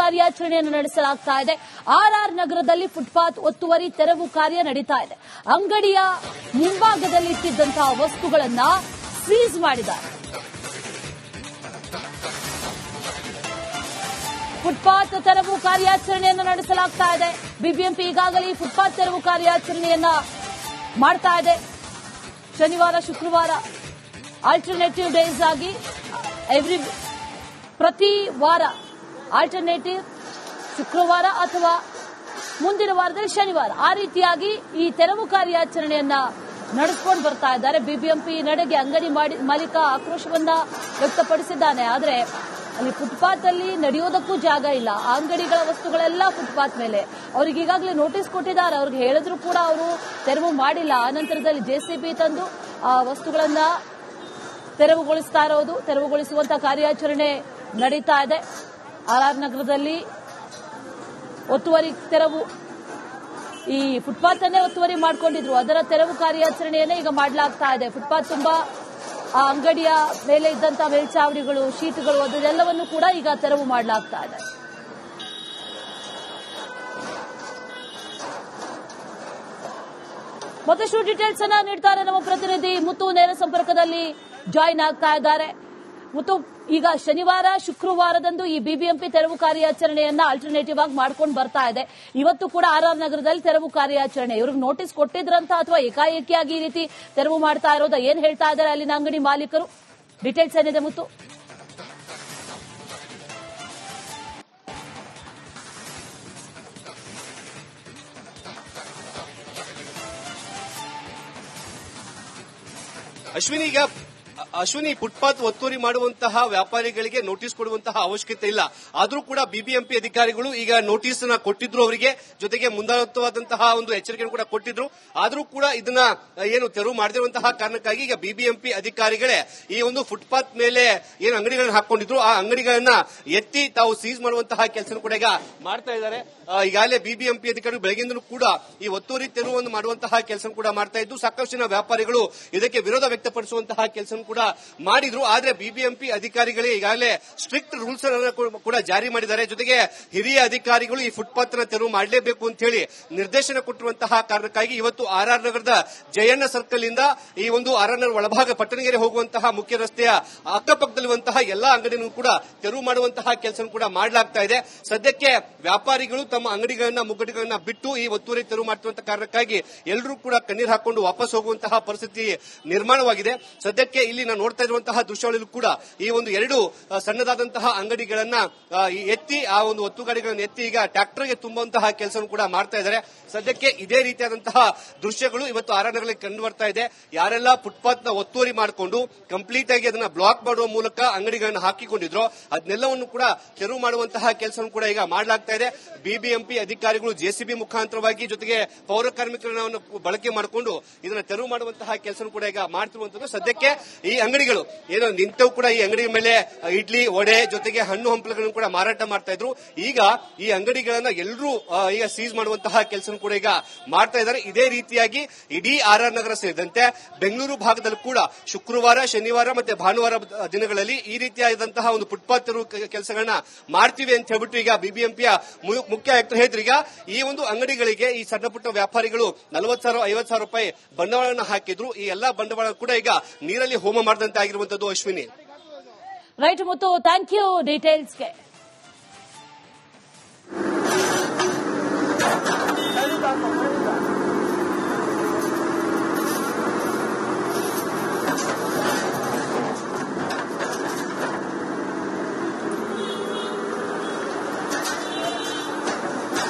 ಕಾರ್ಯಾಚರಣೆಯನ್ನು ನಡೆಸಲಾಗ್ತಾ ಇದೆ. ಆರ್ಆರ್ ನಗರದಲ್ಲಿ ಫುಟ್ಪಾತ್ ಒತ್ತುವರಿ ತೆರವು ಕಾರ್ಯ ನಡೀತಾ ಇದೆ. ಅಂಗಡಿಯ ಮುಂಭಾಗದಲ್ಲಿ ಇಟ್ಟಿದ್ದಂತಹ ವಸ್ತುಗಳನ್ನ ಸೀಸ್ ಮಾಡಿದ್ದಾರೆ. ಫುಟ್ಪಾತ್ ತೆರವು ಕಾರ್ಯಾಚರಣೆಯನ್ನು ನಡೆಸಲಾಗ್ತಾ ಇದೆ. ಬಿಬಿಎಂಪಿ ಈಗಾಗಲೇ ಫುಟ್ಪಾತ್ ತೆರವು ಕಾರ್ಯಾಚರಣೆಯನ್ನ ಮಾಡ್ತಾ ಇದೆ. ಶನಿವಾರ ಶುಕ್ರವಾರ ಆಲ್ಟರ್ನೇಟಿವ್ ಡೇಸ್ ಆಗಿ ಪ್ರತಿ ವಾರ ಆಲ್ಟರ್ನೇಟಿವ್ ಶುಕ್ರವಾರ ಅಥವಾ ಮುಂದಿನ ವಾರದಲ್ಲಿ ಶನಿವಾರ ಆ ರೀತಿಯಾಗಿ ಈ ತೆರವು ಕಾರ್ಯಾಚರಣೆಯನ್ನ ನಡೆಸಿಕೊಂಡು ಬರ್ತಾ ಇದ್ದಾರೆ. ಬಿಬಿಎಂಪಿ ನಡೆಗೆ ಅಂಗಡಿ ಮಾಲೀಕ ಆಕ್ರೋಶವನ್ನ ವ್ಯಕ್ತಪಡಿಸಿದ್ದಾನೆ. ಆದರೆ ಅಲ್ಲಿ ಫುಟ್ಪಾತ್ ಅಲ್ಲಿ ನಡೆಯೋದಕ್ಕೂ ಜಾಗ ಇಲ್ಲ. ಆ ಅಂಗಡಿಗಳ ವಸ್ತುಗಳೆಲ್ಲ ಫುಟ್ಪಾತ್ ಮೇಲೆ. ಅವ್ರಿಗೆ ಈಗಾಗಲೇ ನೋಟಿಸ್ ಕೊಟ್ಟಿದ್ದಾರೆ. ಅವ್ರಿಗೆ ಹೇಳಿದ್ರು ಕೂಡ ಅವರು ತೆರವು ಮಾಡಿಲ್ಲ. ಆನಂತರದಲ್ಲಿ ಜೆಸಿಬಿ ತಂದು ಆ ವಸ್ತುಗಳನ್ನ ತೆರವುಗೊಳಿಸುವಂತಹ ಕಾರ್ಯಾಚರಣೆ ನಡೀತಾ ಇದೆ. ಆರ್ಆರ್ ನಗರದಲ್ಲಿ ಒತ್ತುವರಿ ತೆರವು, ಈ ಫುಟ್ಪಾತ್ ಅನ್ನೇ ಒತ್ತುವರಿ ಮಾಡಿಕೊಂಡಿದ್ರು. ಅದರ ತೆರವು ಕಾರ್ಯಾಚರಣೆಯನ್ನೇ ಈಗ ಮಾಡಲಾಗ್ತಾ ಇದೆ. ಫುಟ್ಪಾತ್ ತುಂಬಾ ಆ ಅಂಗಡಿಯ ಮೇಲೆ ಇದ್ದಂತಹ ಮೇಲ್ಚಾವಣಿಗಳು, ಶೀಟ್ಗಳು ಅದೆಲ್ಲವನ್ನು ಕೂಡ ಈಗ ತೆರವು ಮಾಡಲಾಗ್ತಾ ಇದೆ. ಮತ್ತಷ್ಟು ಡೀಟೇಲ್ಸ್ ಅನ್ನ ನೀಡ್ತಾರೆ ನಮ್ಮ ಪ್ರತಿನಿಧಿ ಮುತ್ತು. ನೇರ ಸಂಪರ್ಕದಲ್ಲಿ ಜಾಯಿನ್ ಆಗ್ತಾ ಇದ್ದಾರೆ. ಮುತ್ತು, ಈಗ ಶನಿವಾರ ಶುಕ್ರವಾರದಂದು ಈ ಬಿಬಿಎಂಪಿ ತೆರವು ಕಾರ್ಯಾಚರಣೆಯನ್ನ ಆಲ್ಟರ್ನೇಟಿವ್ ಆಗಿ ಮಾಡ್ಕೊಂಡು ಬರ್ತಾ ಇದೆ. ಇವತ್ತು ಕೂಡ ಆರ್ಆರ್ ನಗರದಲ್ಲಿ ತೆರವು ಕಾರ್ಯಾಚರಣೆ. ಇವ್ರಿಗೆ ನೋಟಿಸ್ ಕೊಟ್ಟಿದ್ರಂತ ಅಥವಾ ಏಕಾಏಕಿಯಾಗಿ ಈ ರೀತಿ ತೆರವು ಮಾಡ್ತಾ ಇರೋದ? ಏನ್ ಹೇಳ್ತಾ ಇದ್ದಾರೆ ಅಲ್ಲಿನ ಅಂಗಡಿ ಮಾಲೀಕರು? ಡೀಟೇಲ್ಸ್ ಏನಿದೆ ಮುತ್ತು? ಅಶ್ವಿನಿ, ಫುಟ್ಪಾತ್ ಒತ್ತುವರಿ ಮಾಡುವಂತಹ ವ್ಯಾಪಾರಿಗಳಿಗೆ ನೋಟಿಸ್ ಕೊಡುವಂತಹ ಅವಶ್ಯಕತೆ ಇಲ್ಲ. ಆದರೂ ಕೂಡ ಬಿಬಿಎಂಪಿ ಅಧಿಕಾರಿಗಳು ಈಗ ನೋಟಿಸ್ ಕೊಟ್ಟಿದ್ರು ಅವರಿಗೆ, ಜೊತೆಗೆ ಮುಂದಾಳತ್ವವಾದಂತಹ ಒಂದು ಎಚ್ಚರಿಕೆಯನ್ನು ಕೂಡ ಕೊಟ್ಟಿದ್ರು. ಆದರೂ ಕೂಡ ಇದನ್ನ ಏನು ತೆರವು ಮಾಡದಿರುವಂತಹ ಕಾರಣಕ್ಕಾಗಿ ಈಗ ಬಿಬಿಎಂಪಿ ಅಧಿಕಾರಿಗಳೇ ಈ ಒಂದು ಫುಟ್ಪಾತ್ ಮೇಲೆ ಏನು ಅಂಗಡಿಗಳನ್ನ ಹಾಕೊಂಡಿದ್ರು ಆ ಅಂಗಡಿಗಳನ್ನ ಎತ್ತಿ ತಾವು ಸೀಸ್ ಮಾಡುವಂತಹ ಕೆಲಸ ಕೂಡ ಈಗ ಮಾಡ್ತಾ ಇದ್ದಾರೆ. ಈಗಾಗಲೇ ಬಿಬಿಎಂಪಿ ಅಧಿಕಾರಿಗಳು ಬೆಳಗಿಂದಲೂ ಕೂಡ ಈ ಒತ್ತುವರಿ ತೆರವನ್ನು ಮಾಡುವಂತಹ ಕೆಲಸ ಕೂಡ ಮಾಡ್ತಾ ಇದ್ದು, ಸಾಕಷ್ಟು ಜನ ವ್ಯಾಪಾರಿಗಳು ಇದಕ್ಕೆ ವಿರೋಧ ವ್ಯಕ್ತಪಡಿಸುವಂತಹ ಕೆಲಸ ಕೂಡ ಮಾಡಿದ್ರು. ಆದ್ರೆ ಬಿಬಿಎಂಪಿ ಅಧಿಕಾರಿಗಳೇ ಈಗಾಗಲೇ ಸ್ಟ್ರಿಕ್ಟ್ ರೂಲ್ಸ್ ಕೂಡ ಜಾರಿ ಮಾಡಿದ್ದಾರೆ. ಜೊತೆಗೆ ಹಿರಿಯ ಅಧಿಕಾರಿಗಳು ಈ ಫುಟ್ಪಾತ್ ನ ತೆರವು ಮಾಡಲೇಬೇಕು ಅಂತ ಹೇಳಿ ನಿರ್ದೇಶನ ಕೊಟ್ಟಿರುವಂತಹ ಕಾರಣಕ್ಕಾಗಿ ಇವತ್ತು ಆರ್ಆರ್ ನಗರದ ಜಯಣ್ಣ ಸರ್ಕಲ್ ಇಂದ ಈ ಒಂದು ಆರ್ಆರ್ ನಗರ ಒಳಭಾಗ ಪಟ್ಟಣಗೆರೆ ಹೋಗುವಂತಹ ಮುಖ್ಯ ರಸ್ತೆಯ ಅಕ್ಕಪಕ್ಕದಲ್ಲಿರುವಂತಹ ಎಲ್ಲಾ ಅಂಗಡಿಯನ್ನು ಕೂಡ ತೆರವು ಮಾಡುವಂತಹ ಕೆಲಸ ಕೂಡ ಮಾಡಲಾಗ್ತಾ ಇದೆ. ಸದ್ಯಕ್ಕೆ ವ್ಯಾಪಾರಿಗಳು ತಮ್ಮ ಅಂಗಡಿಗಳನ್ನ ಮುಗ್ಗಟ್ಟುಗಳನ್ನ ಬಿಟ್ಟು ಈ ಒತ್ತುವರಿ ತೆರವು ಮಾಡುವಂತಹ ಕಾರಣಕ್ಕಾಗಿ ಎಲ್ಲರೂ ಕೂಡ ಕಣ್ಣೀರು ಹಾಕೊಂಡು ವಾಪಸ್ ಹೋಗುವಂತಹ ಪರಿಸ್ಥಿತಿ ನಿರ್ಮಾಣವಾಗಿದೆ. ಸದ್ಯಕ್ಕೆ ಇಲ್ಲಿ ನಾವು ನೋಡ್ತಾ ಇರುವಂತಹ ದೃಶ್ಯಾವಳಿಯಲ್ಲೂ ಕೂಡ ಈ ಒಂದು ಎರಡು ಸಣ್ಣದಾದಂತಹ ಅಂಗಡಿಗಳನ್ನ ಎತ್ತಿ ಆ ಒಂದು ಒತ್ತುಗಾಡಿಗಳನ್ನು ಎತ್ತಿ ಈಗ ಟ್ರ್ಯಾಕ್ಟರ್ಗೆ ತುಂಬುವಂತಹ ಕೆಲಸ ಕೂಡ ಮಾಡ್ತಾ ಇದ್ದಾರೆ. ಸದ್ಯಕ್ಕೆ ಇದೇ ರೀತಿಯಾದಂತಹ ದೃಶ್ಯಗಳು ಇವತ್ತು ಆರ್ಆರ್ ನಗರದಲ್ಲಿ ಕಂಡು ಬರ್ತಾ ಇದೆ. ಯಾರೆಲ್ಲ ಫುಟ್ಪಾತ್ ನ ಒತ್ತುವರಿ ಮಾಡಿಕೊಂಡು ಕಂಪ್ಲೀಟ್ ಆಗಿ ಅದನ್ನ ಬ್ಲಾಕ್ ಮಾಡುವ ಮೂಲಕ ಅಂಗಡಿಗಳನ್ನು ಹಾಕಿಕೊಂಡಿದ್ರು ಅದನ್ನೆಲ್ಲವನ್ನು ಕೂಡ ತೆರವು ಮಾಡುವಂತಹ ಕೆಲಸ ಕೂಡ ಈಗ ಮಾಡಲಾಗ್ತಾ ಇದೆ. ಬಿಬಿಎಂಪಿ ಅಧಿಕಾರಿಗಳು ಜೆಸಿಬಿ ಮುಖಾಂತರವಾಗಿ ಜೊತೆಗೆ ಪೌರ ಕಾರ್ಮಿಕರನ್ನು ಬಳಕೆ ಮಾಡಿಕೊಂಡು ಇದನ್ನ ತೆರವು ಮಾಡುವಂತಹ ಕೆಲಸ ಕೂಡ ಈಗ ಮಾಡ್ತಿರುವಂತದ್ದು. ಸದ್ಯಕ್ಕೆ ಈ ಅಂಗಡಿಗಳು ಏನೋ ನಿಂತವು ಕೂಡ ಈ ಅಂಗಡಿ ಮೇಲೆ ಇಡ್ಲಿ, ವಡೆ ಜೊತೆಗೆ ಹಣ್ಣು ಹಂಪಲುಗಳನ್ನು ಕೂಡ ಮಾರಾಟ ಮಾಡ್ತಾ ಇದ್ರು. ಈಗ ಈ ಅಂಗಡಿಗಳನ್ನ ಎಲ್ಲರೂ ಈಗ ಸೀಸ್ ಮಾಡುವಂತಹ ಕೆಲಸ ಕೂಡ ಈಗ ಮಾಡ್ತಾ ಇದ್ದಾರೆ. ಇದೇ ರೀತಿಯಾಗಿ ಇಡೀ ಆರ್ಆರ್ ನಗರ ಸೇರಿದಂತೆ ಬೆಂಗಳೂರು ಭಾಗದಲ್ಲೂ ಕೂಡ ಶುಕ್ರವಾರ, ಶನಿವಾರ ಮತ್ತೆ ಭಾನುವಾರ ದಿನಗಳಲ್ಲಿ ಈ ರೀತಿಯಾದಂತಹ ಒಂದು ಫುಟ್ಪಾತ್ ತೆರವು ಕೆಲಸಗಳನ್ನ ಮಾಡ್ತೀವಿ ಅಂತ ಹೇಳ್ಬಿಟ್ಟು ಈಗ ಬಿಬಿಎಂಪಿಯ ಮುಖ್ಯ ಆಯುಕ್ತರು ಹೇಳಿದ್ರು. ಈಗ ಈ ಒಂದು ಅಂಗಡಿಗಳಿಗೆ ಈ ಸಣ್ಣ ಪುಟ್ಟ ವ್ಯಾಪಾರಿಗಳು 40,000 50,000 ರೂಪಾಯಿ ಬಂಡವಾಳವನ್ನು ಹಾಕಿದ್ರು. ಈ ಎಲ್ಲಾ ಬಂಡವಾಳ ಕೂಡ ಈಗ ನೀರಲ್ಲಿ ಹೋಮ ಮಾಡಿದಂತೆ ಆಗಿರುವಂತದ್ದು. Ashwini, right Muttu, thank you ಡೀಟೇಲ್ಸ್ಗೆ.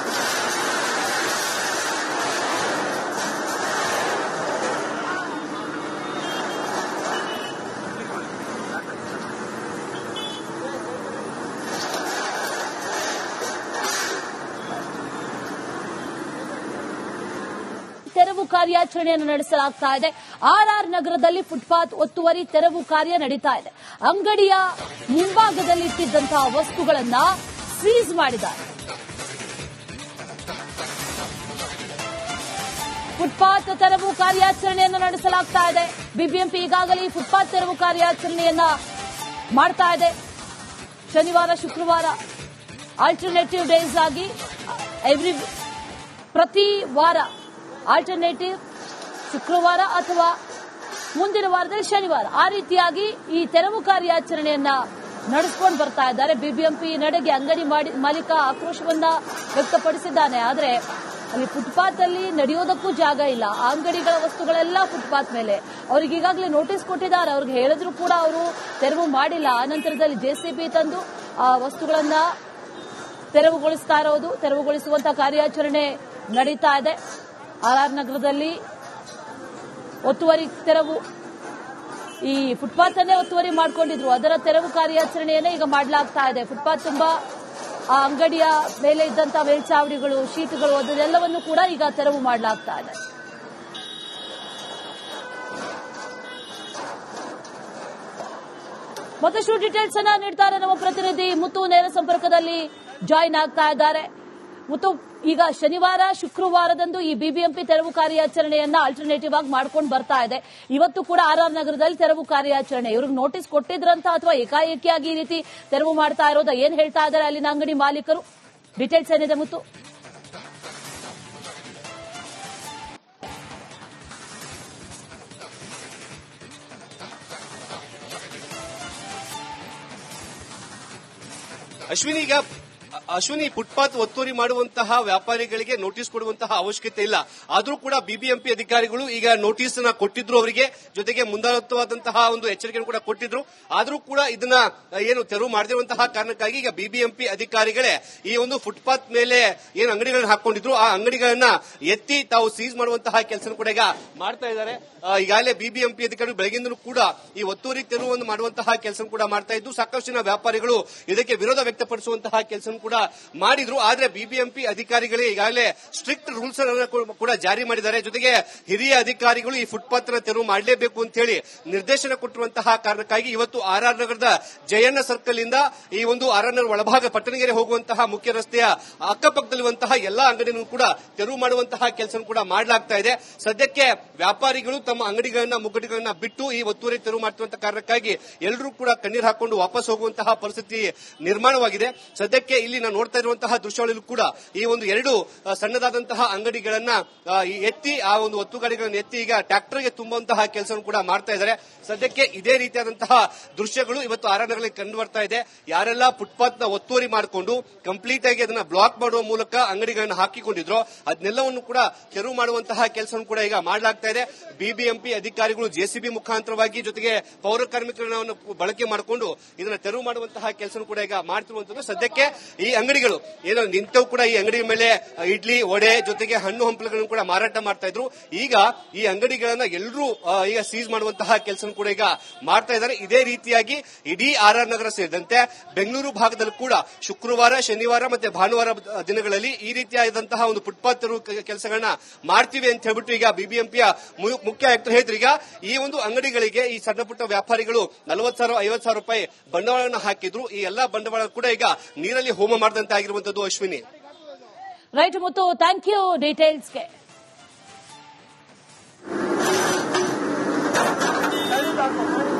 ತೆರವು ಕಾರ್ಯಾಚರಣೆಯನ್ನು ನಡೆಸಲಾಗ್ತಾ ಇದೆ. ಆರ್ಆರ್ ನಗರದಲ್ಲಿ ಫುಟ್ಪಾತ್ ಒತ್ತುವರಿ ತೆರವು ಕಾರ್ಯ ನಡೀತಾ ಇದೆ. ಅಂಗಡಿಯ ಮುಂಭಾಗದಲ್ಲಿ ಇಟ್ಟಿದ್ದಂತಹ ವಸ್ತುಗಳನ್ನ ಸೀಸ್ ಮಾಡಿದ್ದಾರೆ. ಫುಟ್ಪಾತ್ ತೆರವು ಕಾರ್ಯಾಚರಣೆಯನ್ನು ನಡೆಸಲಾಗ್ತಾ ಇದೆ. ಬಿಬಿಎಂಪಿ ಈಗಾಗಲೇ ಫುಟ್ಪಾತ್ ತೆರವು ಕಾರ್ಯಾಚರಣೆಯನ್ನ ಮಾಡ್ತಾ ಇದೆ. ಶನಿವಾರ ಶುಕ್ರವಾರ ಆಲ್ಟರ್ನೇಟಿವ್ ಡೇಸ್ ಆಗಿ ಪ್ರತಿ ವಾರ ಆಲ್ಟರ್ನೇಟಿವ್ ಶುಕ್ರವಾರ ಅಥವಾ ಮುಂದಿನ ವಾರದಲ್ಲಿ ಶನಿವಾರ ಆ ರೀತಿಯಾಗಿ ಈ ತೆರವು ಕಾರ್ಯಾಚರಣೆಯನ್ನ ನಡೆಸಿಕೊಂಡು ಬರ್ತಾ ಇದ್ದಾರೆ. ಬಿಬಿಎಂಪಿ ನಡೆಗೆ ಅಂಗಡಿ ಮಾಲೀಕ ಆಕ್ರೋಶವನ್ನ ವ್ಯಕ್ತಪಡಿಸಿದ್ದಾನೆ. ಆದರೆ ಅಲ್ಲಿ ಫುಟ್ಪಾತ್ ಅಲ್ಲಿ ನಡೆಯೋದಕ್ಕೂ ಜಾಗ ಇಲ್ಲ. ಆ ಅಂಗಡಿಗಳ ವಸ್ತುಗಳೆಲ್ಲ ಫುಟ್ಪಾತ್ ಮೇಲೆ. ಅವ್ರಿಗೆ ಈಗಾಗಲೇ ನೋಟಿಸ್ ಕೊಟ್ಟಿದ್ದಾರೆ. ಅವ್ರಿಗೆ ಹೇಳಿದ್ರು ಕೂಡ ಅವರು ತೆರವು ಮಾಡಿಲ್ಲ. ಆನಂತರದಲ್ಲಿ ಜೆಸಿಬಿ ತಂದು ಆ ವಸ್ತುಗಳನ್ನ ತೆರವುಗೊಳಿಸುವಂತಹ ಕಾರ್ಯಾಚರಣೆ ನಡೀತಾ ಇದೆ. ಆರ್ ನಗರದಲ್ಲಿ ಒತ್ತುವರಿ ತೆರವು, ಈ ಫುಟ್ಪಾತ್ ಅನ್ನೇ ಒತ್ತುವರಿ ಮಾಡಿಕೊಂಡಿದ್ರು, ಅದರ ತೆರವು ಕಾರ್ಯಾಚರಣೆಯನ್ನೇ ಈಗ ಮಾಡಲಾಗ್ತಾ ಇದೆ. ಫುಟ್ಪಾತ್ ತುಂಬಾ ಆ ಅಂಗಡಿಯ ಮೇಲೆ ಇದ್ದಂತಹ ಮೇಲ್ಚಾವಣಿಗಳು, ಶೀಟ್ಗಳು ಅದೆಲ್ಲವನ್ನು ಕೂಡ ಈಗ ತೆರವು ಮಾಡಲಾಗ್ತಾ ಇದೆ. ಮತ್ತಷ್ಟು ಡೀಟೇಲ್ಸ್ ಅನ್ನ ನೀಡ್ತಾರೆ ನಮ್ಮ ಪ್ರತಿನಿಧಿ ಮುತ್ತು. ನೇರ ಸಂಪರ್ಕದಲ್ಲಿ ಜಾಯಿನ್ ಆಗ್ತಾ ಇದ್ದಾರೆ. ಮುತ್ತು, ಈಗ ಶನಿವಾರ ಶುಕ್ರವಾರದಂದು ಈ ಬಿಬಿಎಂಪಿ ತೆರವು ಕಾರ್ಯಾಚರಣೆಯನ್ನ ಆಲ್ಟರ್ನೇಟಿವ್ ಆಗಿ ಮಾಡ್ಕೊಂಡು ಬರ್ತಾ ಇದೆ. ಇವತ್ತು ಕೂಡ ಆರ್ ನಗರದಲ್ಲಿ ತೆರವು ಕಾರ್ಯಾಚರಣೆ. ಇವ್ರಿಗೆ ನೋಟಿಸ್ ಕೊಟ್ಟಿದ್ರಂತ ಅಥವಾ ಏಕಾಏಕಿಯಾಗಿ ಈ ರೀತಿ ತೆರವು ಮಾಡ್ತಾ ಇರೋದ? ಏನ್ ಹೇಳ್ತಾ ಇದ್ದಾರೆ ಅಲ್ಲಿನ ಅಂಗಡಿ ಮಾಲೀಕರು? ಡೀಟೇಲ್ಸ್ ಏನಿದೆ ಮುತ್ತು? ಅಶ್ವಿನಿ, ಫುಟ್ಪಾತ್ ಒತ್ತುವರಿ ಮಾಡುವಂತಹ ವ್ಯಾಪಾರಿಗಳಿಗೆ ನೋಟಿಸ್ ಕೊಡುವಂತಹ ಅವಶ್ಯಕತೆ ಇಲ್ಲ. ಆದರೂ ಕೂಡ ಬಿಬಿಎಂಪಿ ಅಧಿಕಾರಿಗಳು ಈಗ ನೋಟಿಸ್ ಕೊಟ್ಟಿದ್ರು ಅವರಿಗೆ, ಜೊತೆಗೆ ಮುಂದಾಳತ್ವವಾದಂತಹ ಒಂದು ಎಚ್ಚರಿಕೆಯನ್ನು ಕೂಡ ಕೊಟ್ಟಿದ್ರು. ಆದರೂ ಕೂಡ ಇದನ್ನ ಏನು ತೆರವು ಮಾಡದಿರುವಂತಹ ಕಾರಣಕ್ಕಾಗಿ ಈಗ ಬಿಬಿಎಂಪಿ ಅಧಿಕಾರಿಗಳೇ ಈ ಒಂದು ಫುಟ್ಪಾತ್ ಮೇಲೆ ಏನು ಅಂಗಡಿಗಳನ್ನ ಹಾಕೊಂಡಿದ್ರು ಆ ಅಂಗಡಿಗಳನ್ನ ಎತ್ತಿ ತಾವು ಸೀಸ್ ಮಾಡುವಂತಹ ಕೆಲಸ ಕೂಡ ಈಗ ಮಾಡ್ತಾ ಇದ್ದಾರೆ. ಈಗಾಗಲೇ ಬಿಬಿಎಂಪಿ ಅಧಿಕಾರಿಗಳು ಬೆಳಗಿಂದಲೂ ಕೂಡ ಈ ಒತ್ತುವರಿ ತೆರವನ್ನು ಮಾಡುವಂತಹ ಕೆಲಸ ಕೂಡ ಮಾಡ್ತಾ ಇದ್ದು, ಸಾಕಷ್ಟು ಜನ ವ್ಯಾಪಾರಿಗಳು ಇದಕ್ಕೆ ವಿರೋಧ ವ್ಯಕ್ತಪಡಿಸುವಂತಹ ಕೆಲಸ ಕೂಡ ಮಾಡಿದ್ರು. ಆದ್ರೆ ಬಿಬಿಎಂಪಿ ಅಧಿಕಾರಿಗಳೇ ಈಗಾಗಲೇ ಸ್ಟ್ರಿಕ್ಟ್ ರೂಲ್ಸ್ ಕೂಡ ಜಾರಿ ಮಾಡಿದ್ದಾರೆ. ಜೊತೆಗೆ ಹಿರಿಯ ಅಧಿಕಾರಿಗಳು ಈ ಫುಟ್ಪಾತ್ ನ ತೆರವು ಮಾಡಲೇಬೇಕು ಅಂತ ಹೇಳಿ ನಿರ್ದೇಶನ ಕೊಟ್ಟಿರುವಂತಹ ಕಾರಣಕ್ಕಾಗಿ ಇವತ್ತು ಆರ್ ನಗರದ ಜಯಣ್ಣ ಸರ್ಕಲ್ ಇಂದ ಈ ಒಂದು ಆರ್ ನಗರ ಒಳಭಾಗ ಪಟ್ಟಣಗೆರೆ ಹೋಗುವಂತಹ ಮುಖ್ಯ ರಸ್ತೆಯ ಅಕ್ಕಪಕ್ಕದಲ್ಲಿರುವಂತಹ ಎಲ್ಲಾ ಅಂಗಡಿಯನ್ನು ಕೂಡ ತೆರವು ಮಾಡುವಂತಹ ಕೆಲಸ ಕೂಡ ಮಾಡಲಾಗ್ತಾ ಇದೆ. ಸದ್ಯಕ್ಕೆ ವ್ಯಾಪಾರಿಗಳು ತಮ್ಮ ಅಂಗಡಿಗಳನ್ನ ಮುಗ್ಗಡಿಗಳನ್ನ ಬಿಟ್ಟು ಈ ಒತ್ತುವರಿ ತೆರವು ಮಾಡ್ತಿರುವಂತಹ ಕಾರಣಕ್ಕಾಗಿ ಎಲ್ಲರೂ ಕೂಡ ಕಣ್ಣೀರು ಹಾಕೊಂಡು ವಾಪಸ್ ಹೋಗುವಂತಹ ಪರಿಸ್ಥಿತಿ ನಿರ್ಮಾಣವಾಗಿದೆ. ಸದ್ಯಕ್ಕೆ ಇಲ್ಲಿ ನಾವು ನೋಡ್ತಾ ಇರುವಂತಹ ದೃಶ್ಯಾವಳಿಯಲ್ಲೂ ಕೂಡ ಈ ಒಂದು ಎರಡು ಸಣ್ಣದಾದಂತಹ ಅಂಗಡಿಗಳನ್ನ ಎತ್ತಿ ಆ ಒಂದು ಒತ್ತುಗಾಡಿಗಳನ್ನು ಎತ್ತಿ ಈಗ ಟ್ರ್ಯಾಕ್ಟರ್ಗೆ ತುಂಬುವಂತಹ ಕೆಲಸವನ್ನು ಕೂಡ ಮಾಡ್ತಾ ಇದ್ದಾರೆ. ಸದ್ಯಕ್ಕೆ ಇದೇ ರೀತಿಯಾದಂತಹ ದೃಶ್ಯಗಳು ಇವತ್ತು ಆರ್ ನಗರದಲ್ಲಿ ಕಂಡು ಬರ್ತಾ ಇದೆ. ಯಾರೆಲ್ಲ ಫುಟ್ಪಾತ್ ನ ಒತ್ತುವರಿ ಮಾಡಿಕೊಂಡು ಕಂಪ್ಲೀಟ್ ಆಗಿ ಅದನ್ನ ಬ್ಲಾಕ್ ಮಾಡುವ ಮೂಲಕ ಅಂಗಡಿಗಳನ್ನು ಹಾಕಿಕೊಂಡಿದ್ರು ಅದನ್ನೆಲ್ಲವನ್ನು ಕೂಡ ತೆರವು ಮಾಡುವಂತಹ ಕೆಲಸವನ್ನು ಕೂಡ ಈಗ ಮಾಡಲಾಗ್ತಾ ಇದೆ. ಬಿಬಿಎಂಪಿ ಅಧಿಕಾರಿಗಳು ಜೆಸಿಬಿ ಮುಖಾಂತರವಾಗಿ ಜೊತೆಗೆ ಪೌರ ಕಾರ್ಮಿಕರನ್ನು ಬಳಕೆ ಮಾಡಿಕೊಂಡು ಇದನ್ನ ತೆರವು ಮಾಡುವಂತಹ ಕೆಲಸ ಕೂಡ ಈಗ ಮಾಡ್ತಿರುವಂತದ್ದು. ಸದ್ಯಕ್ಕೆ ಈ ಅಂಗಡಿಗಳು ಏನೋ ನಿಂತವು ಕೂಡ ಈ ಅಂಗಡಿ ಮೇಲೆ ಇಡ್ಲಿ, ವಡೆ ಜೊತೆಗೆ ಹಣ್ಣು ಹಂಪಲುಗಳನ್ನು ಕೂಡ ಮಾರಾಟ ಮಾಡ್ತಾ ಇದ್ರು. ಈಗ ಈ ಅಂಗಡಿಗಳನ್ನ ಎಲ್ಲರೂ ಈಗ ಸೀಸ್ ಮಾಡುವಂತಹ ಕೆಲಸ ಕೂಡ ಈಗ ಮಾಡ್ತಾ ಇದ್ದಾರೆ. ಇದೇ ರೀತಿಯಾಗಿ ಇಡೀ ಆರ್ ನಗರ ಸೇರಿದಂತೆ ಬೆಂಗಳೂರು ಭಾಗದಲ್ಲೂ ಕೂಡ ಶುಕ್ರವಾರ, ಶನಿವಾರ ಮತ್ತೆ ಭಾನುವಾರ ದಿನಗಳಲ್ಲಿ ಈ ರೀತಿಯಾದಂತಹ ಒಂದು ಫುಟ್ಪಾತ್ ತೆರವು ಕೆಲಸಗಳನ್ನ ಮಾಡ್ತೀವಿ ಅಂತ ಹೇಳ್ಬಿಟ್ಟು ಈಗ ಬಿಬಿಎಂಪಿಯ ಮುಖ್ಯ ಆಯುಕ್ತರು ಹೇಳಿದ್ರು. ಈಗ ಈ ಒಂದು ಅಂಗಡಿಗಳಿಗೆ ಈ ಸಣ್ಣ ಪುಟ್ಟ ವ್ಯಾಪಾರಿಗಳು 40,000 50,000 ರೂಪಾಯಿ ಬಂಡವಾಳವನ್ನು ಹಾಕಿದ್ರು. ಈ ಎಲ್ಲಾ ಬಂಡವಾಳ ಕೂಡ ಈಗ ನೀರಲ್ಲಿ ಹೋಮ ಮಾಡಿದಂತೆ ಆಗಿರುವಂತದ್ದು. Ashwini, right Muttu, thank you ಡೀಟೇಲ್ಸ್ಗೆ. Thank you.